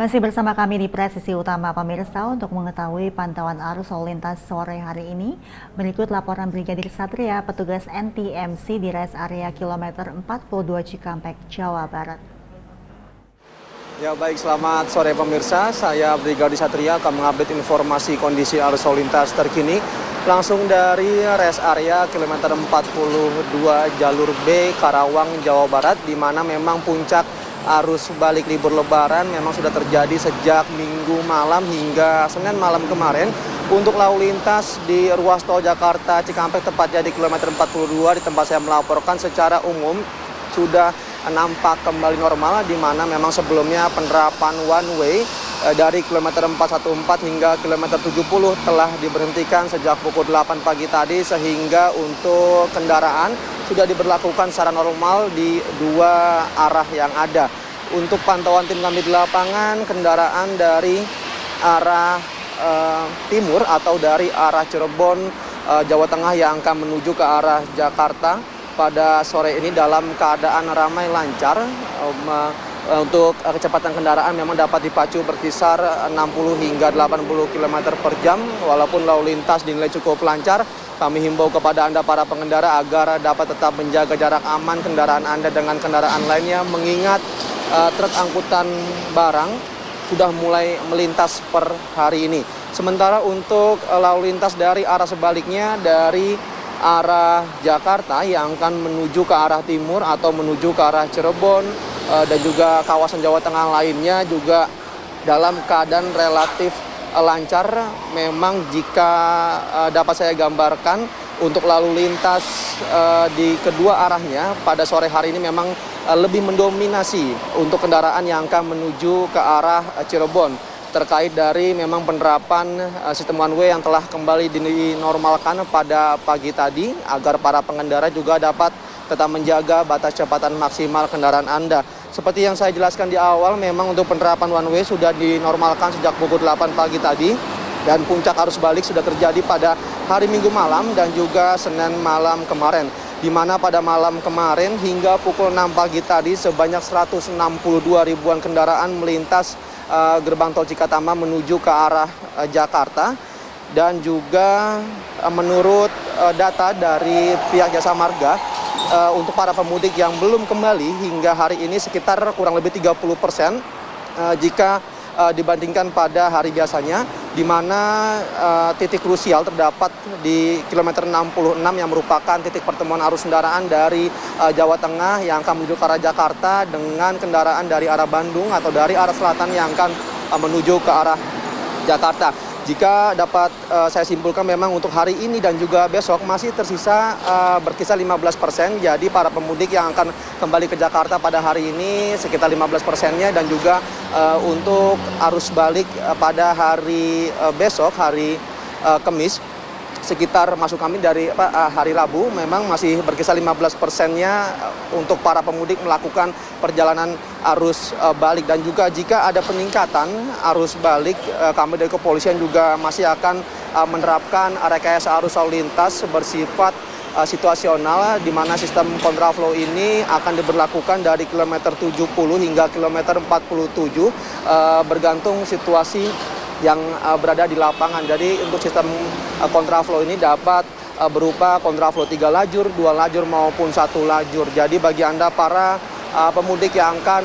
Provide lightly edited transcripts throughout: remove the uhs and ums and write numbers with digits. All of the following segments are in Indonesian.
Masih bersama kami di Presisi Utama pemirsa untuk mengetahui pantauan arus lalu lintas sore hari ini. Berikut laporan Brigadir Satria, petugas NTMC di rest area kilometer 42 Cikampek, Jawa Barat. Ya baik, selamat sore pemirsa. Saya Brigadir Satria akan mengupdate informasi kondisi arus lalu lintas terkini langsung dari rest area kilometer 42 jalur B Karawang, Jawa Barat, di mana memang puncak arus balik libur lebaran memang sudah terjadi sejak Minggu malam hingga Senin malam kemarin. Untuk lalu lintas di ruas tol Jakarta Cikampek, tepatnya di kilometer 42 di tempat saya melaporkan, secara umum sudah nampak kembali normal, di mana memang sebelumnya penerapan one way dari kilometer 414 hingga kilometer 70 telah diberhentikan sejak pukul 8 pagi tadi, sehingga untuk kendaraan sudah diberlakukan secara normal di dua arah yang ada. Untuk pantauan tim kami di lapangan, kendaraan dari arah timur atau dari arah Cirebon, Jawa Tengah yang akan menuju ke arah Jakarta pada sore ini dalam keadaan ramai lancar. Untuk kecepatan kendaraan memang dapat dipacu berkisar 60 hingga 80 km per jam. Walaupun lalu lintas dinilai cukup lancar, kami himbau kepada Anda para pengendara agar dapat tetap menjaga jarak aman kendaraan Anda dengan kendaraan lainnya, mengingat truk angkutan barang sudah mulai melintas per hari ini. Sementara untuk lalu lintas dari arah sebaliknya, dari arah Jakarta yang akan menuju ke arah timur atau menuju ke arah Cirebon dan juga kawasan Jawa Tengah lainnya juga dalam keadaan relatif lancar. Memang jika dapat saya gambarkan, untuk lalu lintas di kedua arahnya pada sore hari ini memang lebih mendominasi untuk kendaraan yang akan menuju ke arah Cirebon, terkait dari memang penerapan sistem one way yang telah kembali dinormalkan pada pagi tadi, agar para pengendara juga dapat tetap menjaga batas kecepatan maksimal kendaraan Anda. Seperti yang saya jelaskan di awal, memang untuk penerapan one way sudah dinormalkan sejak pukul 8 pagi tadi, dan puncak arus balik sudah terjadi pada hari Minggu malam dan juga Senin malam kemarin, di mana pada malam kemarin hingga pukul 6 pagi tadi sebanyak 162 ribuan kendaraan melintas gerbang tol Cikatama menuju ke arah Jakarta. Dan juga menurut data dari pihak Jasa Marga, untuk para pemudik yang belum kembali hingga hari ini sekitar kurang lebih 30% jika dibandingkan pada hari biasanya, di mana titik krusial terdapat di kilometer 66 yang merupakan titik pertemuan arus kendaraan dari Jawa Tengah yang akan menuju ke arah Jakarta dengan kendaraan dari arah Bandung atau dari arah selatan yang akan menuju ke arah Jakarta. Jika dapat saya simpulkan, memang untuk hari ini dan juga besok masih tersisa berkisar 15%. Jadi para pemudik yang akan kembali ke Jakarta pada hari ini sekitar 15%-nya, dan juga untuk arus balik pada hari besok, hari Kamis, sekitar masuk kami dari hari Rabu, memang masih berkisar 15%-nya untuk para pemudik melakukan perjalanan arus balik. Dan juga jika ada peningkatan arus balik, kami dari kepolisian juga masih akan menerapkan rekayasa arus lalu lintas bersifat situasional, di mana sistem kontraflow ini akan diberlakukan dari kilometer 70 hingga kilometer 47 bergantung situasi yang berada di lapangan. Jadi untuk sistem kontraflow ini dapat berupa kontraflow 3 lajur, 2 lajur maupun 1 lajur. Jadi bagi Anda para pemudik yang akan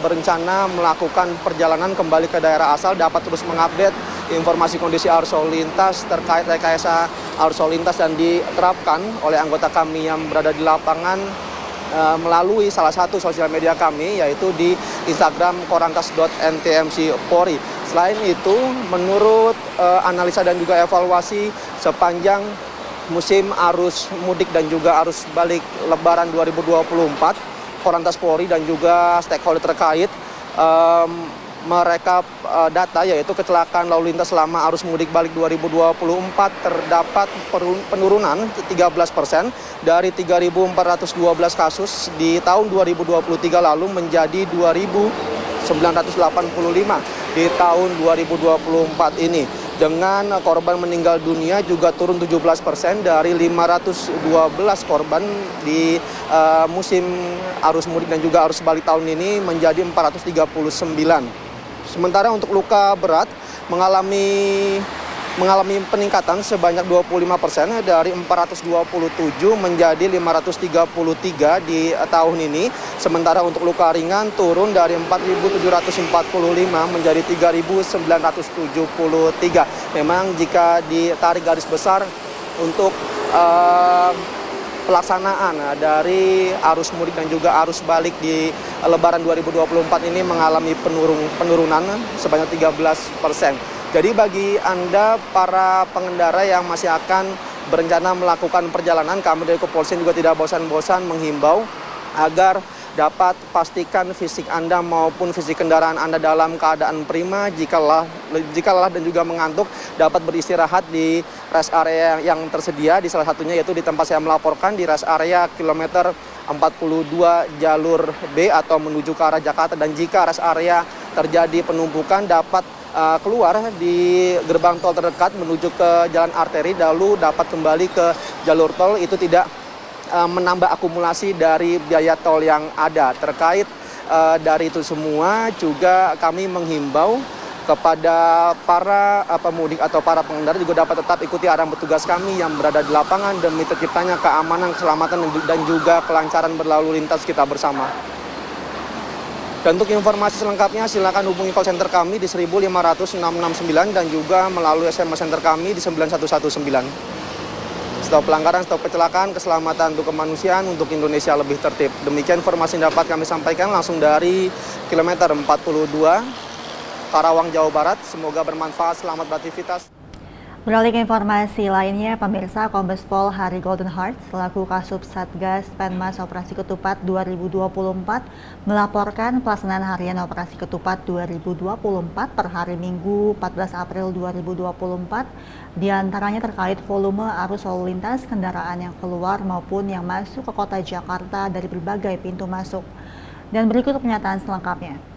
berencana melakukan perjalanan kembali ke daerah asal, dapat terus mengupdate informasi kondisi arus lalu lintas terkait rekayasa arus lalu lintas, dan diterapkan oleh anggota kami yang berada di lapangan melalui salah satu sosial media kami, yaitu di Instagram korantas.ntmc.polri. Selain itu, menurut analisa dan juga evaluasi sepanjang musim arus mudik dan juga arus balik Lebaran 2024, Korantas Polri dan juga stakeholder terkait merekap data, yaitu kecelakaan lalu lintas selama arus mudik balik 2024 terdapat penurunan 13% dari 3.412 kasus di tahun 2023 lalu menjadi 2.985 di tahun 2024 ini. Dengan korban meninggal dunia juga turun 17% dari 512 korban di musim arus mudik dan juga arus balik tahun ini menjadi 439. Sementara untuk luka berat mengalami peningkatan sebanyak 25% dari 427 menjadi 533 di tahun ini. Sementara untuk luka ringan turun dari 4.745 menjadi 3.973. Memang jika ditarik garis besar untuk pelaksanaan dari arus mudik dan juga arus balik di Lebaran 2024 ini mengalami penurunan sebanyak 13%. Jadi bagi Anda para pengendara yang masih akan berencana melakukan perjalanan, kami dari Kepolisian juga tidak bosan-bosan menghimbau agar dapat pastikan fisik Anda maupun fisik kendaraan Anda dalam keadaan prima. Jika lelah dan juga mengantuk, dapat beristirahat di rest area yang tersedia, di salah satunya yaitu di tempat saya melaporkan di rest area kilometer 42 jalur B atau menuju ke arah Jakarta. Dan jika rest area terjadi penumpukan, dapat keluar di gerbang tol terdekat menuju ke jalan arteri, lalu dapat kembali ke jalur tol. Itu tidak menambah akumulasi dari biaya tol yang ada. Terkait dari itu semua juga kami menghimbau kepada para pemudik atau para pengendara juga dapat tetap ikuti arahan petugas kami yang berada di lapangan demi terciptanya keamanan, keselamatan dan juga kelancaran berlalu lintas kita bersama. Dan untuk informasi selengkapnya silakan hubungi call center kami di 15669 dan juga melalui SMS center kami di 9119. Stop pelanggaran, stop kecelakaan, keselamatan untuk kemanusiaan, untuk Indonesia lebih tertib. Demikian informasi yang dapat kami sampaikan langsung dari kilometer 42 Karawang, Jawa Barat. Semoga bermanfaat, selamat beraktivitas. Beralih ke informasi lainnya, pemirsa, Kombes Pol Hari Goldenheart selaku Kasub Satgas Penmas Operasi Ketupat 2024 melaporkan pelaksanaan harian Operasi Ketupat 2024 per hari Minggu 14 April 2024, diantaranya terkait volume arus lalu lintas kendaraan yang keluar maupun yang masuk ke kota Jakarta dari berbagai pintu masuk. Dan berikut pernyataan selengkapnya.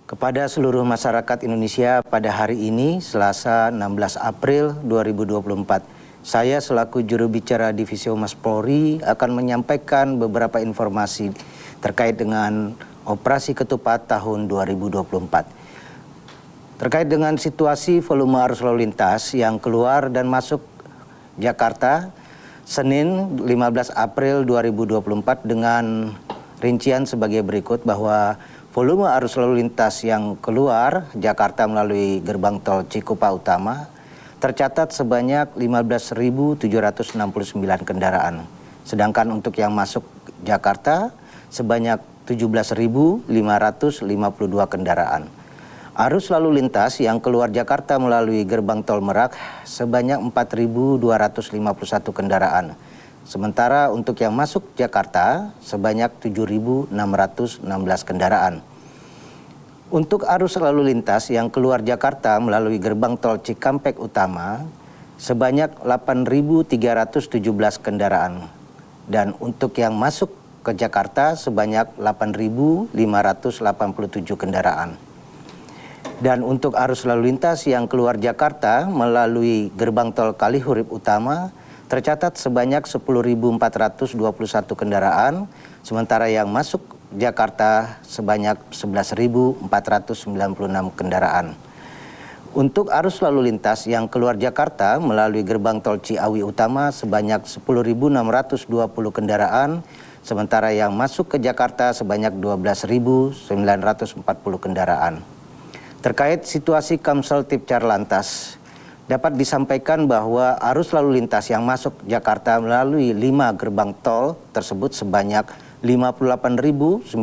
Kepada seluruh masyarakat Indonesia pada hari ini, Selasa 16 April 2024, saya selaku juru bicara Divisi Humas Polri akan menyampaikan beberapa informasi terkait dengan Operasi Ketupat tahun 2024. Terkait dengan situasi volume arus lalu lintas yang keluar dan masuk Jakarta, Senin 15 April 2024 dengan rincian sebagai berikut bahwa volume arus lalu lintas yang keluar Jakarta melalui gerbang tol Cikupa Utama tercatat sebanyak 15.769 kendaraan. Sedangkan untuk yang masuk Jakarta sebanyak 17.552 kendaraan. Arus lalu lintas yang keluar Jakarta melalui gerbang tol Merak sebanyak 4.251 kendaraan. Sementara untuk yang masuk Jakarta sebanyak 7.616 kendaraan. Untuk arus lalu lintas yang keluar Jakarta melalui gerbang tol Cikampek Utama sebanyak 8.317 kendaraan. Dan untuk yang masuk ke Jakarta sebanyak 8.587 kendaraan. Dan untuk arus lalu lintas yang keluar Jakarta melalui gerbang tol Kalihurip Utama tercatat sebanyak 10.421 kendaraan, sementara yang masuk Jakarta sebanyak 11.496 kendaraan. Untuk arus lalu lintas yang keluar Jakarta melalui gerbang tol Ciawi Utama sebanyak 10.620 kendaraan, sementara yang masuk ke Jakarta sebanyak 12.940 kendaraan. Terkait situasi Kamsel Tipcar Lantas, dapat disampaikan bahwa arus lalu lintas yang masuk Jakarta melalui 5 gerbang tol tersebut sebanyak 58.091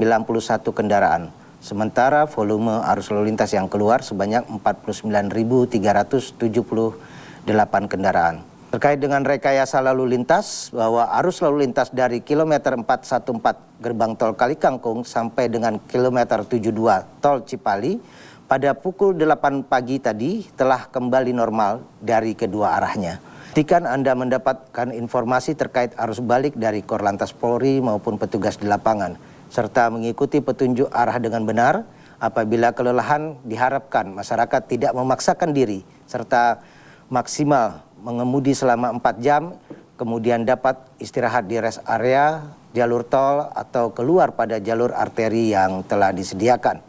kendaraan. Sementara volume arus lalu lintas yang keluar sebanyak 49.378 kendaraan. Terkait dengan rekayasa lalu lintas, bahwa arus lalu lintas dari kilometer 414 gerbang tol Kalikangkung sampai dengan kilometer 72 tol Cipali pada pukul 8 pagi tadi telah kembali normal dari kedua arahnya. Pastikan Anda mendapatkan informasi terkait arus balik dari Korlantas Polri maupun petugas di lapangan, serta mengikuti petunjuk arah dengan benar. Apabila kelelahan, diharapkan masyarakat tidak memaksakan diri, serta maksimal mengemudi selama 4 jam, kemudian dapat istirahat di rest area, jalur tol, atau keluar pada jalur arteri yang telah disediakan.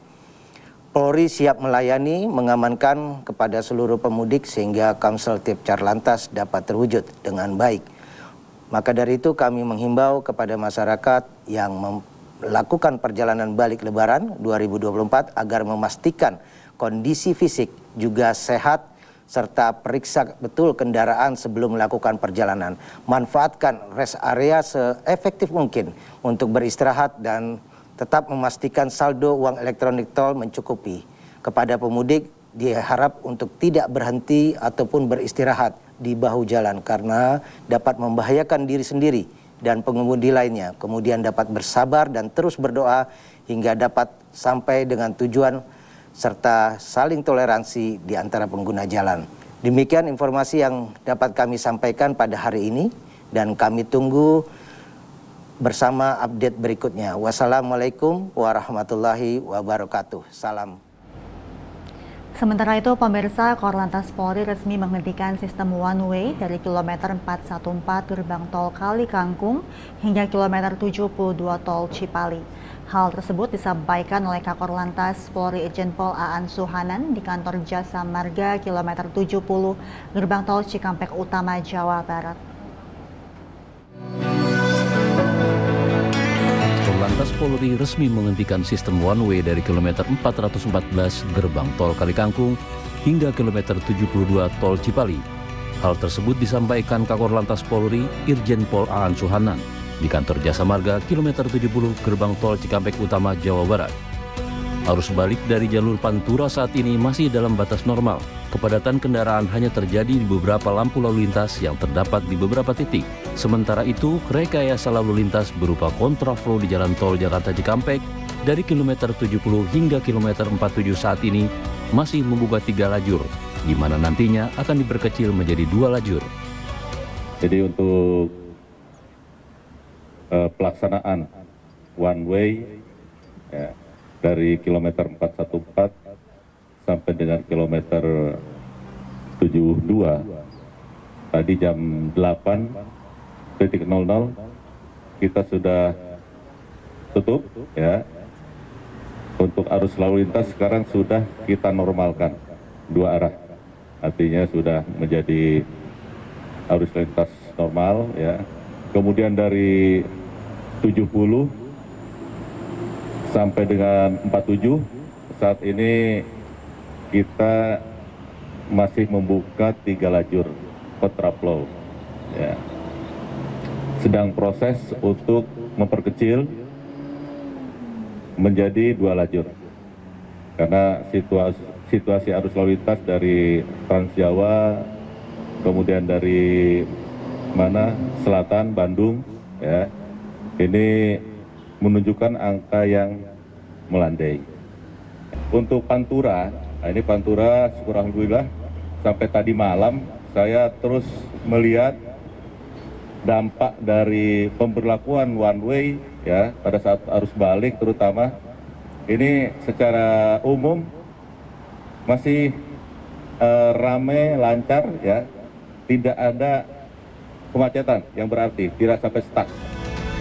Polri siap melayani, mengamankan kepada seluruh pemudik sehingga Kamsel Tipcar Lantas dapat terwujud dengan baik. Maka dari itu kami menghimbau kepada masyarakat yang melakukan perjalanan balik Lebaran 2024 agar memastikan kondisi fisik juga sehat serta periksa betul kendaraan sebelum melakukan perjalanan. Manfaatkan rest area seefektif mungkin untuk beristirahat dan tetap memastikan saldo uang elektronik tol mencukupi. Kepada pemudik diharap untuk tidak berhenti ataupun beristirahat di bahu jalan karena dapat membahayakan diri sendiri dan pengemudi lainnya. Kemudian dapat bersabar dan terus berdoa hingga dapat sampai dengan tujuan serta saling toleransi di antara pengguna jalan. Demikian informasi yang dapat kami sampaikan pada hari ini dan kami tunggu bersama update berikutnya. Wassalamualaikum warahmatullahi wabarakatuh. Salam. Sementara itu, pemirsa, Korlantas Polri resmi menghentikan sistem one way dari kilometer 414 gerbang tol Kali Kangkung hingga kilometer 72 tol Cipali. Hal tersebut disampaikan oleh Kakor Lantas Polri Irjen Pol Aan Suhanan di kantor Jasa Marga kilometer 70 gerbang tol Cikampek Utama, Jawa Barat. Korlantas Polri resmi menghentikan sistem one way dari kilometer 414 gerbang tol Kali Kangkung hingga kilometer 72 tol Cipali. Hal tersebut disampaikan Kakor Lantas Polri Irjen Pol Aan Suhanan di kantor Jasa Marga kilometer 70 gerbang tol Cikampek Utama, Jawa Barat. Arus balik dari jalur Pantura saat ini masih dalam batas normal. Kepadatan kendaraan hanya terjadi di beberapa lampu lalu lintas yang terdapat di beberapa titik. Sementara itu, rekayasa lalu lintas berupa kontraflow di jalan tol Jakarta Cikampek dari kilometer 70 hingga kilometer 47 saat ini masih membuka 3 lajur, di mana nantinya akan diperkecil menjadi 2 lajur. Jadi untuk pelaksanaan one way ya, dari kilometer 414 sampai dengan kilometer 72 tadi jam 8.00 kita sudah tutup ya. Untuk arus lalu lintas sekarang sudah kita normalkan 2 arah, artinya sudah menjadi arus lintas normal ya. Kemudian dari 70 sampai dengan 47 saat ini kita masih membuka 3 lajur kontraflow ya. Sedang proses untuk memperkecil menjadi 2 lajur karena situasi arus lalu lintas dari Trans Jawa kemudian dari selatan Bandung ya, ini menunjukkan angka yang melandai. Untuk Pantura, ini Pantura syukur alhamdulillah sampai tadi malam saya terus melihat dampak dari pemberlakuan one way ya pada saat arus balik terutama ini secara umum masih ramai lancar ya, tidak ada kemacetan yang berarti tidak sampai stuck.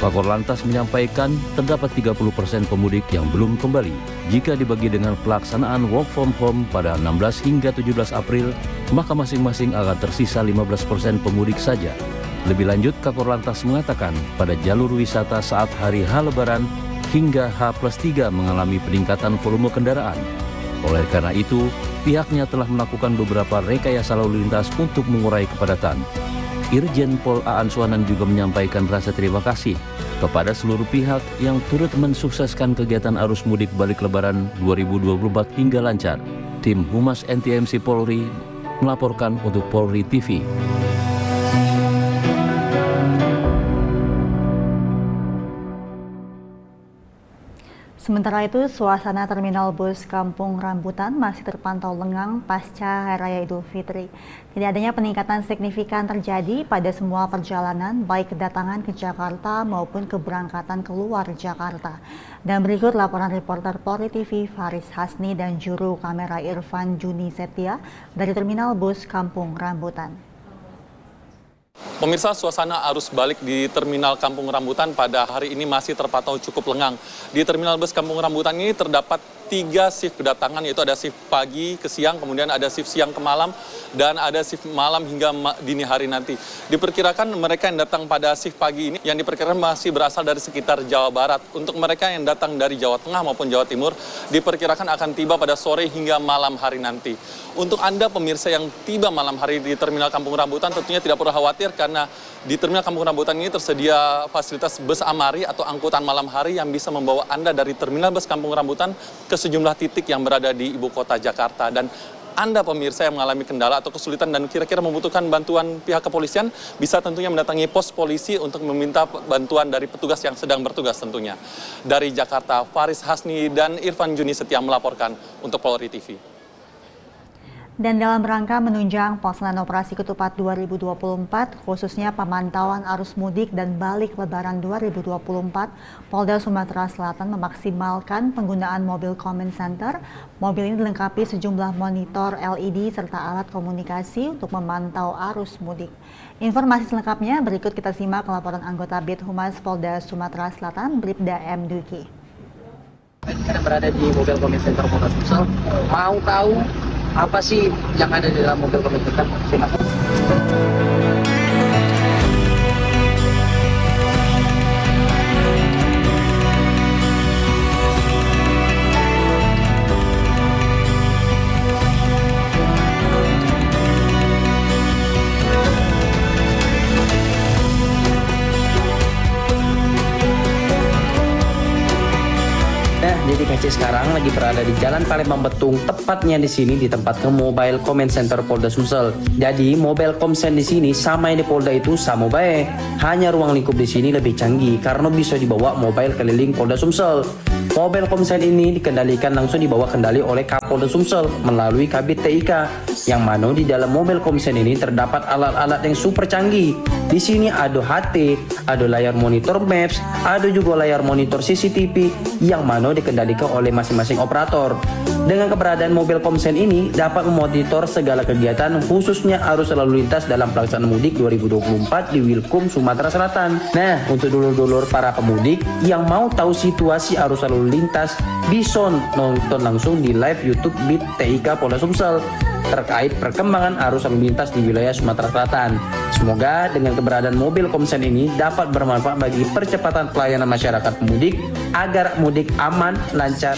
Kakor Lantas menyampaikan terdapat 30% pemudik yang belum kembali. Jika dibagi dengan pelaksanaan work from home pada 16 hingga 17 April, maka masing-masing akan tersisa 15% pemudik saja. Lebih lanjut, Kakor Lantas mengatakan pada jalur wisata saat hari H Lebaran hingga H+3 mengalami peningkatan volume kendaraan. Oleh karena itu, pihaknya telah melakukan beberapa rekayasa lalu lintas untuk mengurai kepadatan. Irjen Pol Aan Suhanan juga menyampaikan rasa terima kasih kepada seluruh pihak yang turut mensukseskan kegiatan arus mudik balik Lebaran 2024 hingga lancar. Tim Humas NTMC Polri melaporkan untuk Polri TV. Sementara itu, suasana terminal bus Kampung Rambutan masih terpantau lengang pasca Hari Raya Idul Fitri. Tidak adanya peningkatan signifikan terjadi pada semua perjalanan, baik kedatangan ke Jakarta maupun keberangkatan keluar Jakarta. Dan berikut laporan reporter Polri TV Faris Hasni dan juru kamera Irfan Juni Setia dari terminal bus Kampung Rambutan. Pemirsa, suasana arus balik di Terminal Kampung Rambutan pada hari ini masih terpantau cukup lengang. Di Terminal Bus Kampung Rambutan ini terdapat 3 shift kedatangan, yaitu ada shift pagi ke siang, kemudian ada shift siang ke malam, dan ada shift malam hingga dini hari nanti. Diperkirakan mereka yang datang pada shift pagi ini yang diperkirakan masih berasal dari sekitar Jawa Barat. Untuk mereka yang datang dari Jawa Tengah maupun Jawa Timur diperkirakan akan tiba pada sore hingga malam hari nanti. Untuk Anda pemirsa yang tiba malam hari di Terminal Kampung Rambutan tentunya tidak perlu khawatir karena di Terminal Kampung Rambutan ini tersedia fasilitas bus amari atau angkutan malam hari yang bisa membawa Anda dari Terminal Bus Kampung Rambutan ke sejumlah titik yang berada di ibu kota Jakarta. Dan Anda pemirsa yang mengalami kendala atau kesulitan dan kira-kira membutuhkan bantuan pihak kepolisian bisa tentunya mendatangi pos polisi untuk meminta bantuan dari petugas yang sedang bertugas tentunya. Dari Jakarta, Faris Hasni dan Irfan Juni Setia melaporkan untuk Polri TV. Dan dalam rangka menunjang pelaksanaan operasi Ketupat 2024, khususnya pemantauan arus mudik dan balik Lebaran 2024, Polda Sumatera Selatan memaksimalkan penggunaan mobil Comment Center. Mobil ini dilengkapi sejumlah monitor LED serta alat komunikasi untuk memantau arus mudik. Informasi selengkapnya berikut kita simak laporan anggota Bid Humas Polda Sumatera Selatan, Bribda M. Duki. Kita berada di mobil Comment Center Polda Sumsel, mau tahu apa sih yang ada di dalam mobil Comment Center? Silakan. Jadi KC sekarang lagi berada di Jalan Palembang Betung, tepatnya di sini di tempat Mobile Comment Center Polda Sumsel. Jadi Mobile Comment Center di sini sama yang di Polda itu sama baik. Hanya ruang lingkup di sini lebih canggih karena bisa dibawa mobile keliling Polda Sumsel. Mobile Comment Center ini dikendalikan langsung dibawa kendali oleh Kapolda Sumsel melalui Kabid TIK. Yang mana di dalam Mobile Comment Center ini terdapat alat-alat yang super canggih. Di sini ada HT, ada layar monitor Maps, ada juga layar monitor CCTV yang mana dikendalikan oleh masing-masing operator. Dengan keberadaan mobil Komsen ini dapat memonitor segala kegiatan khususnya arus lalu lintas dalam pelaksanaan mudik 2024 di Wilkum Sumatera Selatan. Nah, untuk dulur-dulur para pemudik yang mau tahu situasi arus lalu lintas bisa nonton langsung di live YouTube Bid TIK Polda Sumsel terkait perkembangan arus lalu lintas di wilayah Sumatera Selatan. Semoga dengan keberadaan mobil Komsen ini dapat bermanfaat bagi percepatan pelayanan masyarakat pemudik agar mudik aman, lancar.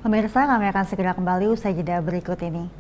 Pemirsa, kami akan segera kembali usai jeda berikut ini.